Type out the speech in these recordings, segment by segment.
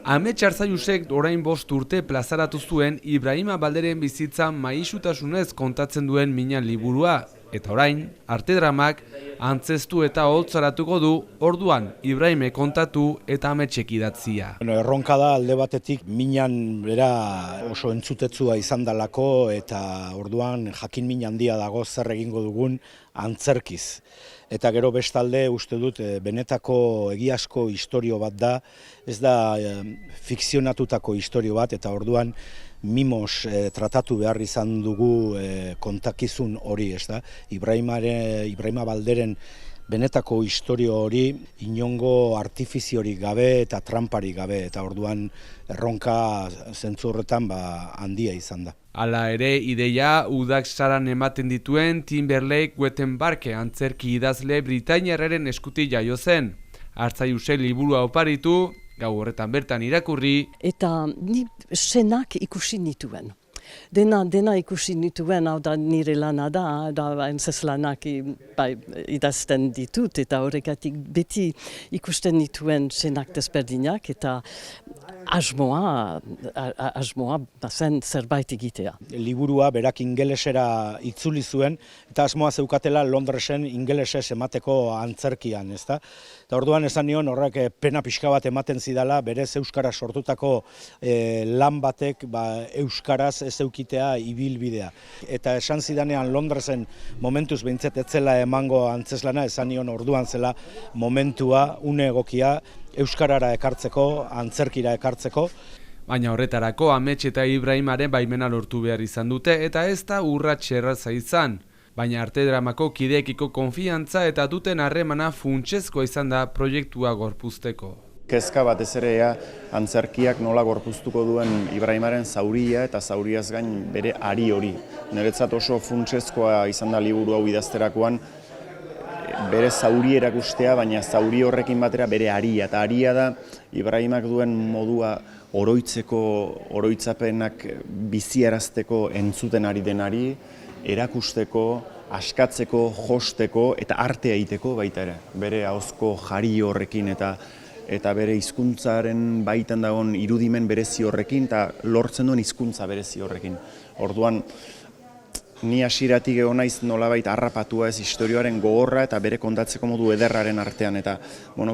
Amets Arzayusek orain 5 urte plazaratu zuen Ibrahima Balderen bizitza maisutasunez kontatzen duen mina liburua, eta orain, arte dramak antzestu eta holtzaratuko du, orduan Ibrahime kontatu eta ametsek idatzia. Erronka da alde batetik minan bera oso entzutetzua izan dalako eta orduan jakin min handia dago zer egingo dugun antzerkiz. Eta gero bestalde uste dut benetako egiazko istorio bat da, ez da fikzionatutako istorio bat, eta orduan mimos tratatu behar izan dugu kontakizun hori, ez da? Ibrahima Balderen benetako istorio hori inongo artifiziorik gabe eta tramparik gabe, eta orduan erronka zentzu horretan handia izan da. Hala ere, ideia udak saran ematen dituen Timberlake Wettenbarke antzerki idazle britainiarraren eskutik jaio zen. Arzayusek liburua oparitu, gau horretan bertan irakurri. Eta ni senak ikusi nituen. Dena ikusi nituen, hau da nire lana da antzezlanak idazten ditut, eta horregatik beti ikusten nituen senak desberdinak, eta asmoa zen zerbait egitea. Liburua berak ingelesera itzuli zuen, eta asmoa zeukatela Londresen ingelesez emateko antzerkian, ezta? Eta orduan esan nion horrek pena pixka bat ematen zidala, berez euskaraz sortutako lan batek euskaraz ez eukitea ibilbidea. Eta esan zidanean Londresen momentuz behintzet etzela emango antzeslana, esan nion orduan zela momentua, une egokia, euskarara ekartzeko, antzerkira ekartzeko. Baina horretarako Amets eta Ibrahimaren baimena lortu behar izan dute, eta ez da urrats erraza izan. Baina arte dramako kideekiko konfiantza eta duten harremana funtsezkoa izan da proiektua gorpuzteko. Kezka batez ere antzerkiak nola gorpuztuko duen Ibrahimaren zauria eta zauriaz gain bere ari hori. Niretzat oso funtsezkoa izan da liburu hau idazterakoan bere zauri erakustea, baina zauri horrekin batera bere aria. Eta aria da Ibrahimak duen modua oroitzapenak biziarazteko entzuten ari denari, erakusteko, askatzeko, josteko eta artea egiteko baita ere. Bere ahozko jari horrekin eta bere hizkuntzaren baitan dagoen irudimen berezi horrekin eta lortzen duen hizkuntza berezi horrekin. Orduan, ni hasieratik egon naiz nolabait harrapatua ez istorioaren gogorra eta bere kontatzeko modu ederraren artean, eta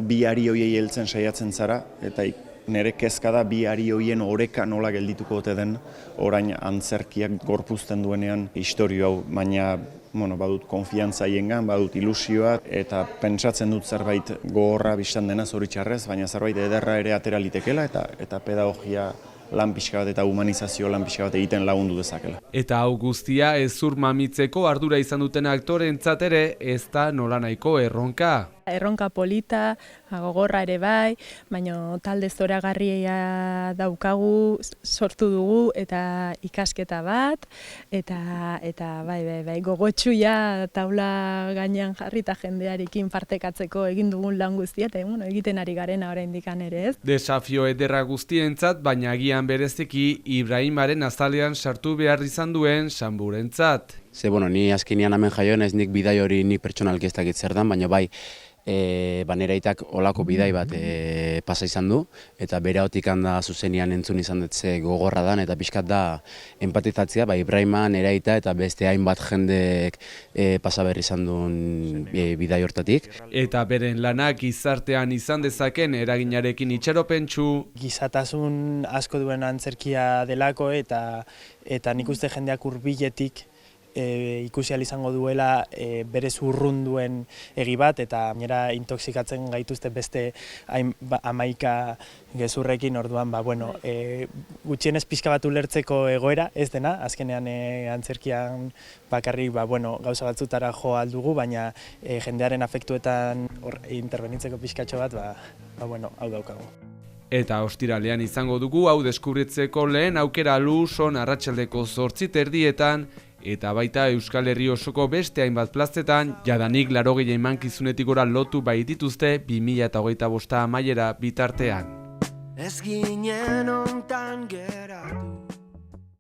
bi ari horiei heltzen saiatzen zara, eta nire kezka da bi ari horien oreka nola geldituko ote den orain antzerkiak gorpuzten duenean istorio hau, baina badut konfiantza haiengan, badut ilusioa, eta pentsatzen dut zerbait gogorra bistan dena zoritxarrez, baina zerbait ederra ere atera litekela eta pedagogia lan pixka bat eta humanizazio lan pixka bat egiten lagundu dezakela. Eta hau guztia hezur mamitzeko ardura izan duten aktoreentzat ere ez da nolanahiko erronka. Erronka polita, gogorra ere bai, baina talde zoragarria daukagu, sortu dugu eta ikasketa bat, eta bai, gogotsuia taula gainean jarri eta jendearekin partekatzeko egin dugun lan guztia, eta egiten ari garena oraindik ere ez. Desafio ederra guztientzat, baina agian bereziki Ibrahimaren azalean sartu behar izan duen Sanburentzat. Ni azkenean hemen jaio naiz, nik bidai hori nik pertsonalki ez dakit zer dan, baina bai, nire aitak olako bidai bat pasa izan du, eta bere ahotik handa zuzenian entzun izan dut ze gogorra dan, eta pixkat da empatizatzea, Ibrahima, nire aita eta beste hainbat jendek pasa behar izan duen bidai hortatik. Eta beren lanak gizartean izan dezaken eraginarekin itxaropentsu. Gizatasun asko duen antzerkia delako, eta nik uste jendeak hurbiletik ikusi ahal izango duela berez urrun duen egi bat, eta gainera intoxikatzen gaituzte beste 11 gezurrekin, orduan gutxienez pixka bat ulertzeko egoera ez dena, azkenean antzerkian bakarrik gauza batzutara jo aldugu, baina jendearen afektuetan interbenitzeko pixkatxo bat, hau daukagu. Eta ostiralean izango dugu hau deskubritzeko lehen aukera Luson arratsaldeko 8:30, eta baita Euskal Herri osoko beste hainbat plazetan, jadanik 80 emankizunetik gora lotu baitituzte 2025 amaiera bitartean. Ez ginen hontan geratu.